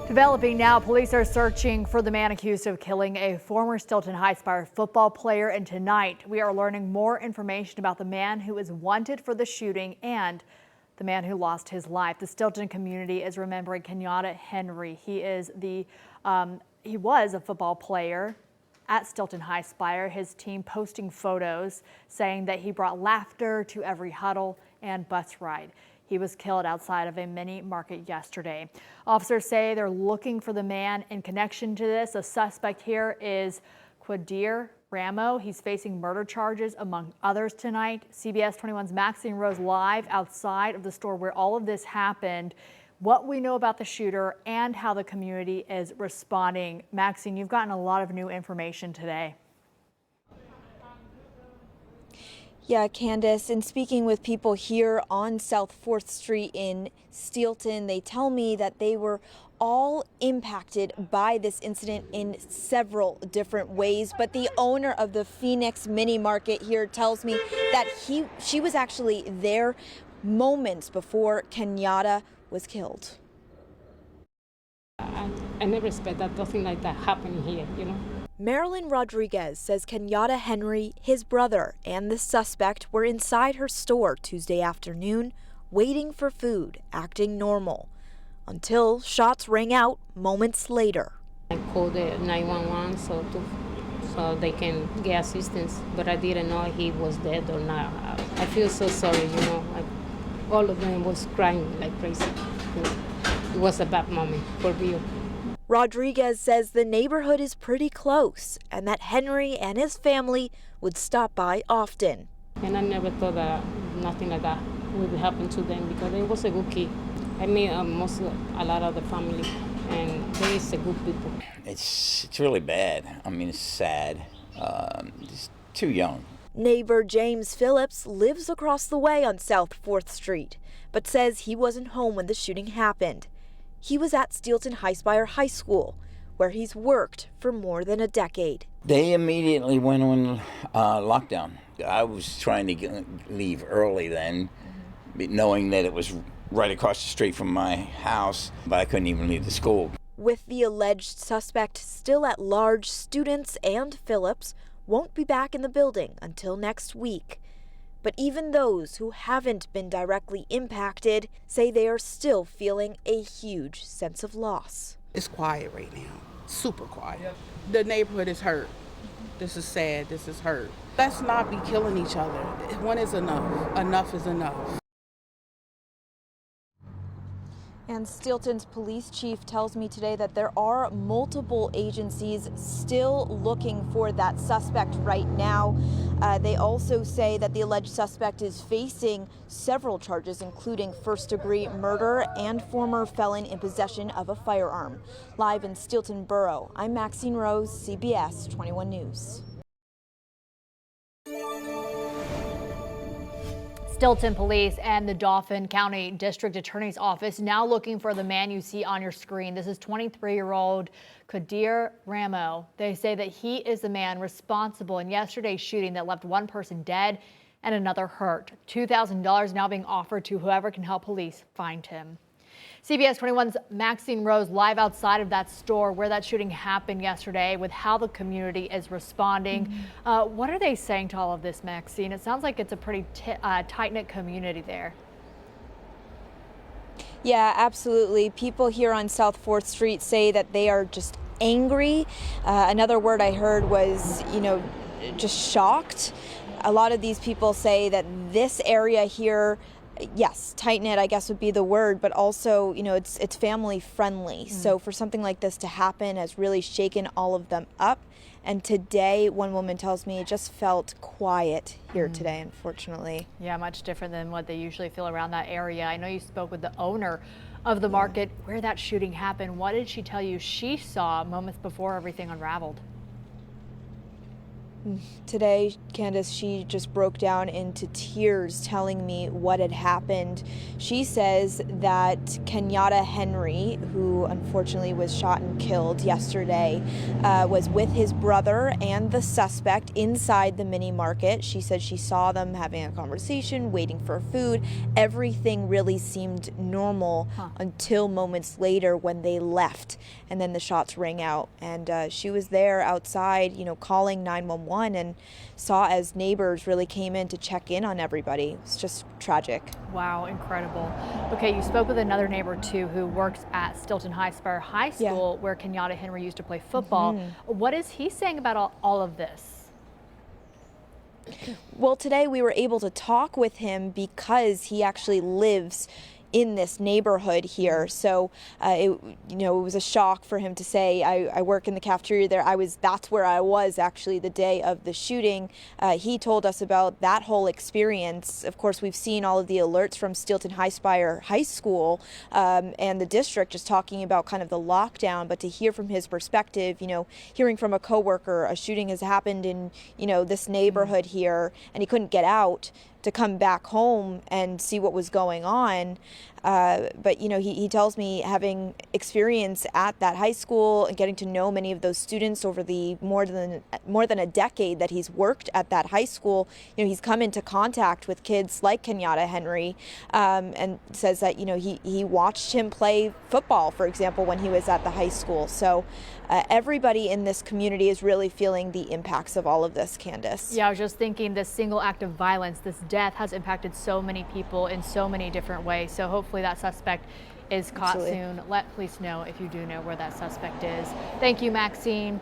Developing now, police are searching for the man accused of killing a former Steelton High Spire football player. And tonight, we are learning more information about the man who is wanted for the shooting and the man who lost his life. The Steelton community is remembering Kenyatta Henry. He was a football player at Steelton High Spire. His team posting photos saying that he brought laughter to every huddle and bus ride. He was killed outside of a mini market yesterday. Officers say they're looking for the man in connection to this. A suspect here is Quadir Rameau. He's facing murder charges, among others, tonight. CBS 21's Maxine Rose live outside of the store where all of this happened. What we know about the shooter and how the community is responding. Maxine, you've gotten a lot of new information today. Yeah, Candace, in speaking with people here on South 4th Street in Steelton, they tell me that they were all impacted by this incident in several different ways. But the owner of the Phoenix Mini Market here tells me that she was actually there moments before Kenyatta was killed. I never expect that nothing like that happening here, you know. Marilyn Rodriguez says Kenyatta Henry, his brother, and the suspect were inside her store Tuesday afternoon, waiting for food, acting normal, until shots rang out moments later. I called the 911 so they can get assistance, but I didn't know he was dead or not. I feel so sorry, you know. All of them was crying like crazy. You know. It was a bad moment for real. Rodriguez says the neighborhood is pretty close and that Henry and his family would stop by often. And I never thought that nothing like that would happen to them because they was a good kid. I mean, a lot of the family, and they is a good people. It's really bad. I mean, it's sad. He's too young. Neighbor James Phillips lives across the way on South 4th Street, but says he wasn't home when the shooting happened. He was at Steelton High Spire High School, where he's worked for more than a decade. They immediately went on lockdown. I was trying to leave early then, knowing that it was right across the street from my house, but I couldn't even leave the school. With the alleged suspect still at large, students and Phillips won't be back in the building until next week. But even those who haven't been directly impacted say they are still feeling a huge sense of loss. It's quiet right now, super quiet. The neighborhood is hurt. This is sad, this is hurt. Let's not be killing each other. One is enough. Enough is enough. And Steelton's police chief tells me today that there are multiple agencies still looking for that suspect right now. They also say that the alleged suspect is facing several charges, including first-degree murder and former felon in possession of a firearm. Live in Steelton Borough, I'm Maxine Rose, CBS 21 News. Steelton Police and the Dauphin County District Attorney's Office now looking for the man you see on your screen. This is 23-year-old Quadir Rameau. They say that he is the man responsible in yesterday's shooting that left one person dead and another hurt. $2,000 now being offered to whoever can help police find him. CBS 21's Maxine Rose live outside of that store where that shooting happened yesterday with how the community is responding. What are they saying to all of this, Maxine? It sounds like it's a pretty tight-knit community there. Yeah, absolutely. People here on South 4th Street say that they are just angry. Another word I heard was, just shocked. A lot of these people say that this area here, yes, tight-knit, I guess would be the word, but also, it's family friendly. So for something like this to happen has really shaken all of them up. And today, one woman tells me it just felt quiet here today, unfortunately. Yeah, much different than what they usually feel around that area. I know you spoke with the owner of the market where that shooting happened. What did she tell you she saw moments before everything unraveled? Today, Candace, she just broke down into tears telling me what had happened. She says that Kenyatta Henry, who unfortunately was shot and killed yesterday, was with his brother and the suspect inside the mini market. She said she saw them having a conversation, waiting for food. Everything really seemed normal until moments later when they left, and then the shots rang out. And she was there outside, calling 911. And saw as neighbors really came in to check in on everybody. It's just tragic. Wow, incredible. Okay, you spoke with another neighbor too who works at Steelton High Spire High School, where Kenyatta Henry used to play football. What is he saying about all of this? Well, today we were able to talk with him because he actually lives in this neighborhood here. So it was a shock for him to say, I work in the cafeteria there. That's where I was actually the day of the shooting. He told us about that whole experience. Of course, we've seen all of the alerts from Steelton High Spire High School and the district just talking about kind of the lockdown, but to hear from his perspective, hearing from a coworker, a shooting has happened in, this neighborhood here, and he couldn't get out to come back home and see what was going on. But he tells me, having experience at that high school and getting to know many of those students over the more than a decade that he's worked at that high school, he's come into contact with kids like Kenyatta Henry, and says that he watched him play football, for example, when he was at the high school. So everybody in this community is really feeling the impacts of all of this, Candace. Yeah, I was just thinking, this single act of violence, this death has impacted so many people in so many different ways. So hopefully that suspect is caught soon. Let police know if you do know where that suspect is. Thank you, Maxine.